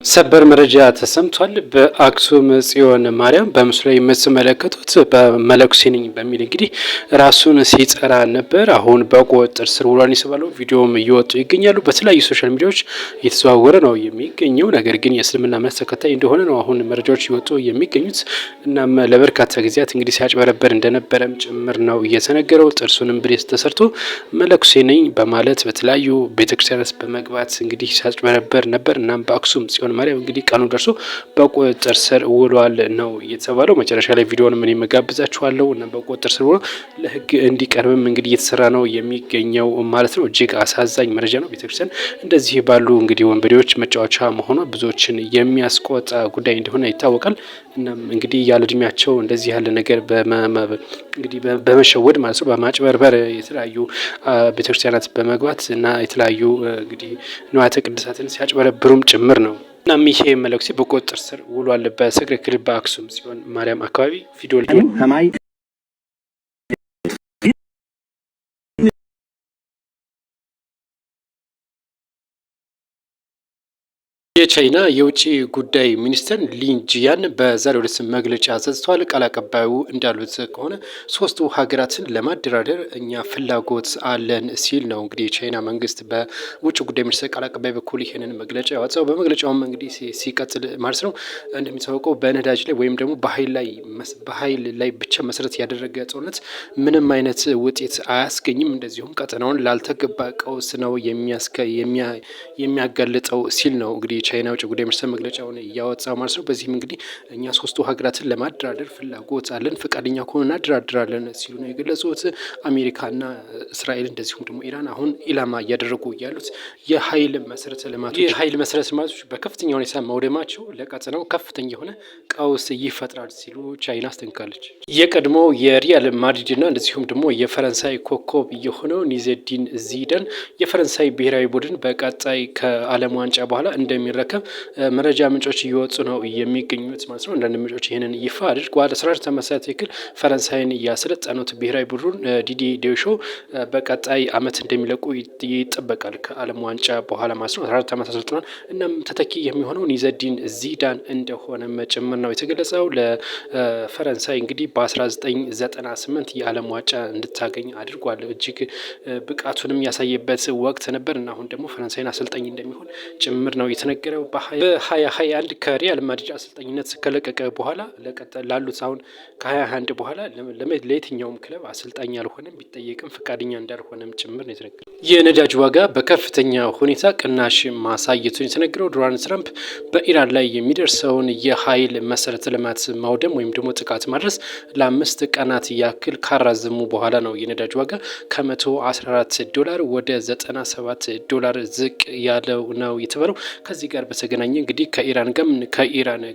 ሰበር መረጃ ተሰምቷል። በአክሱም ጽዮን ማርያም በምስሉ ላይ የምትመለከቱት በመለኩሴ ነኝ በሚል እንግዲህ ራሱን ሲጠራ ነበር። አሁን በቁጥጥር ስር ውሏል የተባለው ቪዲዮም እየወጡ ይገኛሉ። በተለያዩ ሶሻል ሚዲያዎች እየተዘዋወረ ነው የሚገኘው። ነገር ግን የእስልምና እምነት ተከታይ እንደሆነ ነው አሁን መረጃዎች እየወጡ የሚገኙት። እናም ለበርካታ ጊዜያት እንግዲህ ሲያጭበረበር እንደነበረም ጭምር ነው እየተነገረው። ጥርሱንም ብሬስ ተሰርቶ መለኩሴ ነኝ በማለት በተለያዩ ቤተክርስቲያናት በመግባት እንግዲህ ሲያጭበረበር ነበር። እናም በአክሱም ጽዮን ማርያም እንግዲህ ቀኑ ደርሶ በቁጥጥር ስር ውሏል ነው የተባለው። መጨረሻ ላይ ቪዲዮውን ምን መጋብዛችኋለሁ እና በቁጥጥር ስር ውሎ ለህግ እንዲቀርብም እንግዲህ እየተሰራ ነው የሚገኘው ማለት ነው። እጅግ አሳዛኝ መረጃ ነው። ቤተክርስቲያን እንደዚህ ባሉ እንግዲህ ወንበዴዎች መጫወቻ መሆኗ ብዙዎችን የሚያስቆጣ ጉዳይ እንደሆነ ይታወቃል። እናም እንግዲህ ያለ እድሜያቸው እንደዚህ ያለ ነገር እንግዲህ በመሸወድ ማለት ነው በማጭበርበር የተለያዩ ቤተክርስቲያናት በመግባት እና የተለያዩ እንግዲህ ንዋያተ ቅድሳትን ሲያጭበረብሩም ጭምር ነው። እናም ይሄ መለኩሴ በቁጥጥር ስር ውሏል በትግራይ ክልል በአክሱም ጽዮን ማርያም አካባቢ ቪዲዮ የቻይና የውጭ ጉዳይ ሚኒስትር ሊንጂያን በዛሬው ዕለት መግለጫ ሰጥተዋል። ቃል አቀባዩ እንዳሉት ከሆነ ሶስቱ ሀገራትን ለማደራደር እኛ ፍላጎት አለን ሲል ነው እንግዲህ የቻይና መንግስት በውጭ ጉዳይ ሚኒስትር ቃል አቀባይ በኩል ይህንን መግለጫ ያወጣው። በመግለጫውም እንግዲህ ሲቀጥል ማለት ነው እንደሚታወቀው በነዳጅ ላይ ወይም ደግሞ በኃይል ላይ ብቻ መሰረት ያደረገ ጦርነት ምንም አይነት ውጤት አያስገኝም፣ እንደዚሁም ቀጠናውን ላልተገባ ቀውስ ነው የሚያጋልጠው ሲል ነው እንግዲህ ቻይና ውጭ ጉዳይ ሚኒስትር መግለጫውን እያወጣ ማለት ነው። በዚህም እንግዲህ እኛ ሶስቱ ሀገራትን ለማደራደር ፍላጎት አለን፣ ፈቃደኛ ከሆነ እናደራድራለን ሲሉ ነው የገለጹት። አሜሪካና እስራኤል እንደዚሁም ደግሞ ኢራን አሁን ኢላማ እያደረጉ ያሉት የኃይል መሰረተ ልማቶች በከፍተኛ ሁኔታ መውደማቸው ለቀጠናው ከፍተኛ የሆነ ቀውስ ይፈጥራል ሲሉ ቻይና አስጠንቅቃለች። የቀድሞ የሪያል ማድሪድና እንደዚሁም ደግሞ የፈረንሳይ ኮከብ የሆነው ኒዜዲን ዚዳን የፈረንሳይ ብሔራዊ ቡድን በቀጣይ ከዓለም ዋንጫ በኋላ እንደሚረከብ መረጃ ምንጮች እየወጡ ነው የሚገኙት ማለት ነው። አንዳንድ ምንጮች ይህንን ይፋ አድርገዋል። 14 ዓመታት ያክል ፈረንሳይን ያሰለጠኑት ብሔራዊ ቡድን ዲዲ ዴሾ በቀጣይ ዓመት እንደሚለቁ ይጠበቃል ከዓለም ዋንጫ በኋላ ማለት ነው። 14 ዓመት አሰልጥኗል። እናም ተተኪ የሚሆነው ኒዘዲን ዚዳን እንደሆነም ጭምር ነው የተገለጸው። ለፈረንሳይ እንግዲህ በ1998 የዓለም ዋንጫ እንድታገኝ አድርጓል። እጅግ ብቃቱንም ያሳየበት ወቅት ነበር እና አሁን ደግሞ ፈረንሳይን አሰልጣኝ እንደሚሆን ጭምር ነው የተነገረው። በ2021 ከሪያል ማድሪድ አሰልጣኝነት ከለቀቀ በኋላ ላሉት አሁን ከ2021 በኋላ ለየትኛውም ክለብ አሰልጣኝ አልሆነም፣ ቢጠየቅም ፈቃደኛ እንዳልሆነም ጭምር ነው የተነገረው። የነዳጅ ዋጋ በከፍተኛ ሁኔታ ቅናሽ ማሳየቱን የተነገረው ዶናልድ ትራምፕ በኢራን ላይ የሚደርሰውን የኃይል መሰረተ ልማት ማውደም ወይም ደግሞ ጥቃት ማድረስ ለ5 ቀናት ያክል ካራዘሙ በኋላ ነው የነዳጅ ዋጋ ከ$114 ወደ $97 ዝቅ ያለው ነው የተባለው። ከዚህ ጋር በተገናኘ እንግዲህ ከኢራን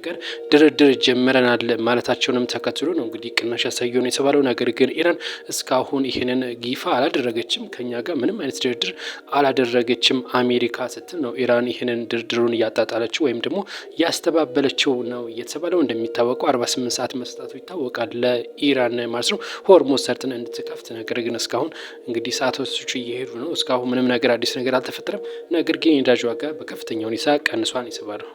ጋር ድርድር ጀምረናል ማለታቸውንም ተከትሎ ነው እንግዲህ ቅናሽ ያሳዩ ነው የተባለው። ነገር ግን ኢራን እስካሁን ይህንን ይፋ አላደረገችም፣ ከኛ ጋር ምንም አይነት ድርድር አላደረገችም አሜሪካ ስትል ነው ኢራን ይህንን ድርድሩን እያጣጣለችው ወይም ደግሞ ያስተባበለችው ነው የተባለው። እንደሚታወቀው 48 ሰዓት መስጠቱ ይታወቃል ለኢራን ማለት ነው ሆርሙዝ ሰርጥን እንድትከፍት። ነገር ግን እስካሁን እንግዲህ ሰዓቶቹ እየሄዱ ነው። እስካሁን ምንም ነገር አዲስ ነገር አልተፈጠረም። ነገር ግን የነዳጅ ዋጋ በከፍተኛ ሁኔታ ቀንሷን የተባለው